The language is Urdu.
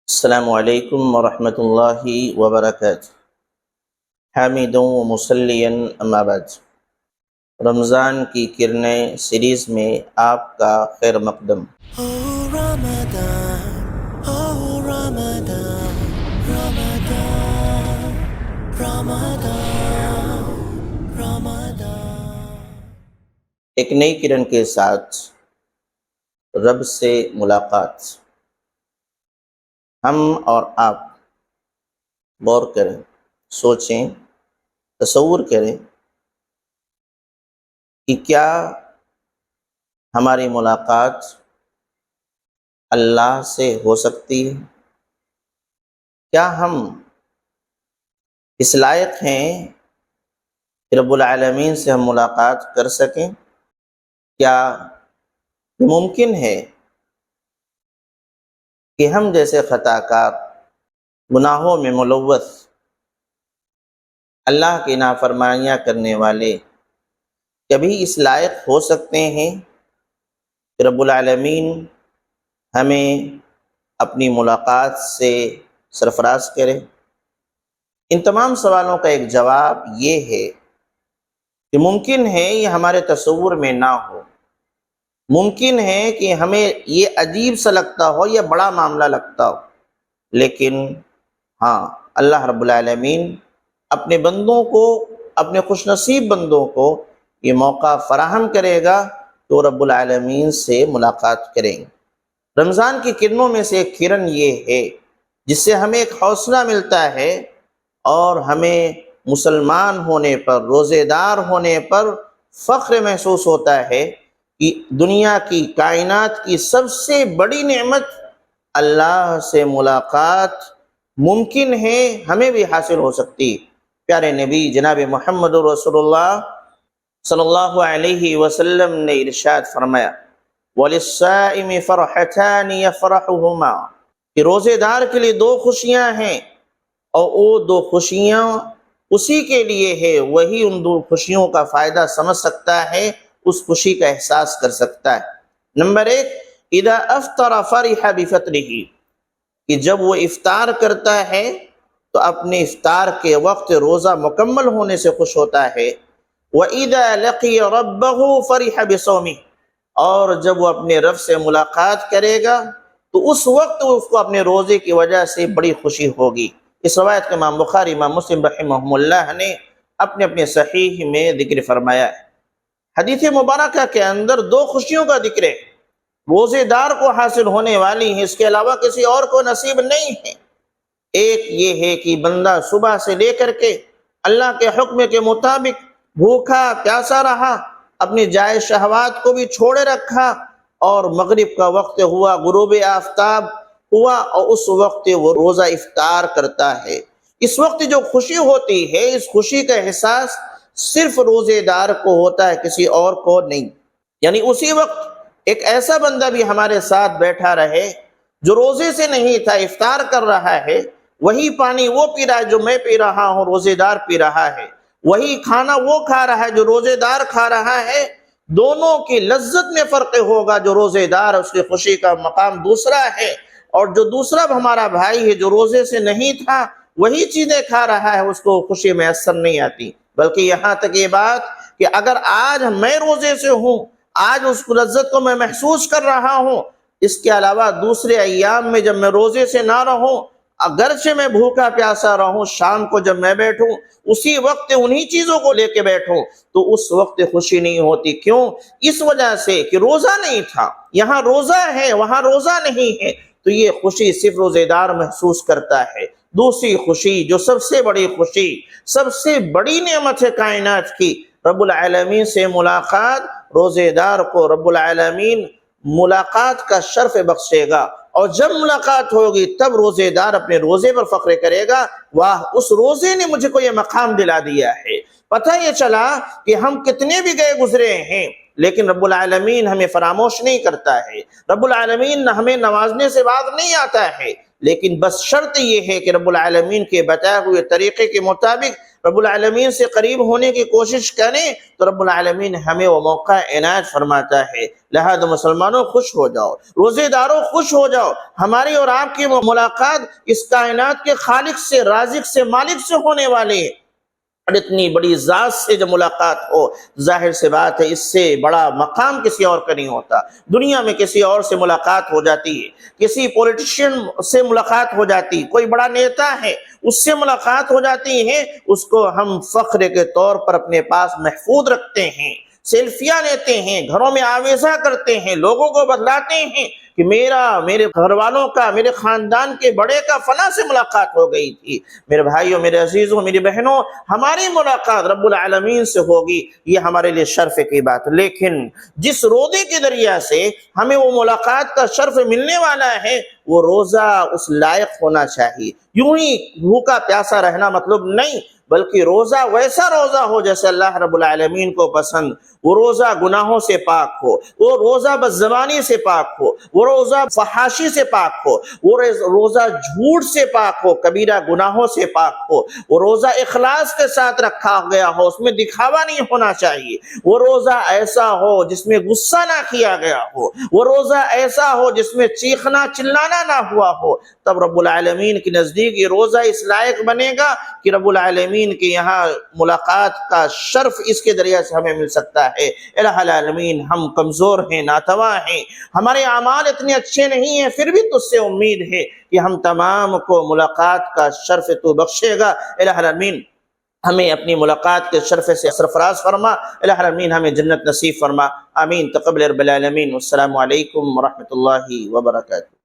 السلام علیکم ورحمۃ اللہ وبرکاتہ۔ حامدوں و مصلیاً اما بعد۔ رمضان کی کرنیں سیریز میں آپ کا خیر مقدم۔ Oh Ramadan, oh Ramadan, Ramadan, Ramadan, Ramadan. ایک نئی کرن کے ساتھ رب سے ملاقات۔ ہم اور آپ غور کریں، سوچیں، تصور کریں کہ کیا ہماری ملاقات اللہ سے ہو سکتی ہے؟ کیا ہم اس لائق ہیں کہ رب العالمین سے ہم ملاقات کر سکیں؟ کیا یہ ممکن ہے کہ ہم جیسے خطا کار، گناہوں میں ملوث، اللہ کی نافرمانیاں کرنے والے کبھی اس لائق ہو سکتے ہیں کہ رب العالمین ہمیں اپنی ملاقات سے سرفراز کرے؟ ان تمام سوالوں کا ایک جواب یہ ہے کہ ممکن ہے یہ ہمارے تصور میں نہ ہو، ممکن ہے کہ ہمیں یہ عجیب سا لگتا ہو یا بڑا معاملہ لگتا ہو، لیکن ہاں، اللہ رب العالمین اپنے بندوں کو، اپنے خوش نصیب بندوں کو یہ موقع فراہم کرے گا تو رب العالمین سے ملاقات کریں گے۔ رمضان کی کرنوں میں سے ایک کرن یہ ہے جس سے ہمیں ایک حوصلہ ملتا ہے اور ہمیں مسلمان ہونے پر، روزے دار ہونے پر فخر محسوس ہوتا ہے کہ دنیا کی، کائنات کی سب سے بڑی نعمت اللہ سے ملاقات ممکن ہے، ہمیں بھی حاصل ہو سکتی۔ پیارے نبی جناب محمد رسول اللہ صلی اللہ علیہ وسلم نے ارشاد فرمایا، وَلِلصَّائِمِ فَرْحَتَانِ يَفْرَحُهُمَا، کہ روزے دار کے لیے دو خوشیاں ہیں اور وہ دو خوشیاں اسی کے لیے ہے، وہی ان دو خوشیوں کا فائدہ سمجھ سکتا ہے، اس خوشی کا احساس کر سکتا ہے۔ نمبر ایک، اذا افطر فرح بفطرہ، کہ جب وہ افطار کرتا ہے تو اپنے افطار کے وقت روزہ مکمل ہونے سے خوش ہوتا ہے۔ وَإِذَا لَقِيَ رَبَّهُ فَرِحَ بِصَوْمِهِ، اور جب وہ اپنے رب سے ملاقات کرے گا تو اس وقت اس کو اپنے روزے کی وجہ سے بڑی خوشی ہوگی۔ اس روایت کو امام بخاری، امام مسلم رحمہم اللہ نے اپنے اپنے صحیح میں ذکر فرمایا ہے۔ حدیث مبارکہ کے اندر دو خوشیوں کا ذکر ہے، روزے دار کو حاصل ہونے والی ہیں، اس کے علاوہ کسی اور کو نصیب نہیں ہے۔ ایک یہ ہے کہ بندہ صبح سے لے کر کے اللہ کے حکم کے مطابق بھوکا پیاسا رہا، اپنی جائز شہوات کو بھی چھوڑے رکھا، اور مغرب کا وقت ہوا، غروب آفتاب ہوا، اور اس وقت وہ روزہ افطار کرتا ہے۔ اس وقت جو خوشی ہوتی ہے، اس خوشی کا احساس صرف روزے دار کو ہوتا ہے، کسی اور کو نہیں۔ یعنی اسی وقت ایک ایسا بندہ بھی ہمارے ساتھ بیٹھا رہے جو روزے سے نہیں تھا، افطار کر رہا ہے، وہی پانی وہ پی رہا ہے جو میں پی رہا ہوں، روزے دار پی رہا ہے، وہی کھانا وہ کھا رہا ہے جو روزے دار کھا رہا ہے، دونوں کی لذت میں فرق ہوگا۔ جو روزے دار ہے اس کی خوشی کا مقام دوسرا ہے، اور جو دوسرا ہمارا بھائی ہے جو روزے سے نہیں تھا، وہی چیزیں کھا رہا ہے، اس کو خوشی میسر نہیں آتی۔ بلکہ یہاں تک یہ بات کہ اگر آج میں روزے سے ہوں، آج اس لذت کو میں محسوس کر رہا ہوں، اس کے علاوہ دوسرے ایام میں جب میں روزے سے نہ رہوں، اگرچہ میں بھوکا پیاسا رہوں، شام کو جب میں بیٹھوں اسی وقت انہی چیزوں کو لے کے بیٹھوں تو اس وقت خوشی نہیں ہوتی۔ کیوں؟ اس وجہ سے کہ روزہ نہیں تھا، یہاں روزہ ہے، وہاں روزہ نہیں ہے، تو یہ خوشی صرف روزے دار محسوس کرتا ہے۔ دوسری خوشی، جو سب سے بڑی خوشی، سب سے بڑی نعمت ہے کائنات کی، رب العالمین سے ملاقات، روزے دار کو رب العالمین ملاقات کا شرف بخشے گا، اور جب ملاقات ہوگی تب روزے دار اپنے روزے پر فخر کرے گا، واہ، اس روزے نے مجھے کو یہ مقام دلا دیا ہے۔ پتہ یہ چلا کہ ہم کتنے بھی گئے گزرے ہیں، لیکن رب العالمین ہمیں فراموش نہیں کرتا ہے، رب العالمین ہمیں نوازنے سے باز نہیں آتا ہے، لیکن بس شرط یہ ہے کہ رب العالمین کے بتائے ہوئے طریقے کے مطابق رب العالمین سے قریب ہونے کی کوشش کریں تو رب العالمین ہمیں وہ موقع عنایت فرماتا ہے۔ لہذا مسلمانوں خوش ہو جاؤ، روزے داروں خوش ہو جاؤ، ہماری اور آپ کی ملاقات اس کائنات کے خالق سے، رازق سے، مالک سے ہونے والے ہے۔ اور اتنی بڑی ذات سے جب ملاقات ہو، ظاہر سے بات ہے اس سے بڑا مقام کسی اور کا نہیں ہوتا۔ دنیا میں کسی اور سے ملاقات ہو جاتی ہے، کسی پولیٹیشین سے ملاقات ہو جاتی، کوئی بڑا نیتا ہے اس سے ملاقات ہو جاتی ہے، اس کو ہم فخر کے طور پر اپنے پاس محفوظ رکھتے ہیں، سیلفیاں لیتے ہیں، گھروں میں آویزہ کرتے ہیں، لوگوں کو بتلاتے ہیں کہ میرے گھر والوں کا، میرے خاندان کے بڑے کا فلاں سے ملاقات ہو گئی تھی۔ میرے بھائیوں، میرے عزیزوں، میری بہنوں، ہماری ملاقات رب العالمین سے ہوگی، یہ ہمارے لیے شرف کی بات۔ لیکن جس روزے کے ذریعہ سے ہمیں وہ ملاقات کا شرف ملنے والا ہے، وہ روزہ اس لائق ہونا چاہیے۔ یوں ہی بھوکا پیاسا رہنا مطلب نہیں، بلکہ روزہ ویسا روزہ ہو جیسے اللہ رب العالمین کو پسند۔ وہ روزہ گناہوں سے پاک ہو، وہ روزہ بدزبانی سے پاک ہو، وہ روزہ فحاشی سے پاک ہو، وہ روزہ جھوٹ سے پاک ہو، کبیرہ گناہوں سے پاک ہو، وہ روزہ اخلاص کے ساتھ رکھا گیا ہو، اس میں دکھاوا نہیں ہونا چاہیے، وہ روزہ ایسا ہو جس میں غصہ نہ کیا گیا ہو، وہ روزہ ایسا ہو جس میں چیخنا چلانا نہ ہوا ہو، تب رب العالمین کے نزدیک یہ روزہ اس لائق بنے گا کہ رب العالمین کے یہاں ملاقات کا شرف اس کے ذریعے سے ہمیں مل سکتا ہے۔ الہ العالمین، ہم کمزور ہیں، ناتواں ہیں، ہمارے اعمال اتنے اچھے نہیں ہیں، پھر بھی تجھ سے امید ہے کہ ہم تمام کو ملاقات کا شرف تو بخشے گا۔ الہ العالمین ہمیں اپنی ملاقات کے شرف سے سرفراز فرما، الہ العالمین ہمیں جنت نصیب فرما، آمین۔ تقبل رب العالمین۔ والسلام علیکم ورحمۃ اللہ وبرکاتہ۔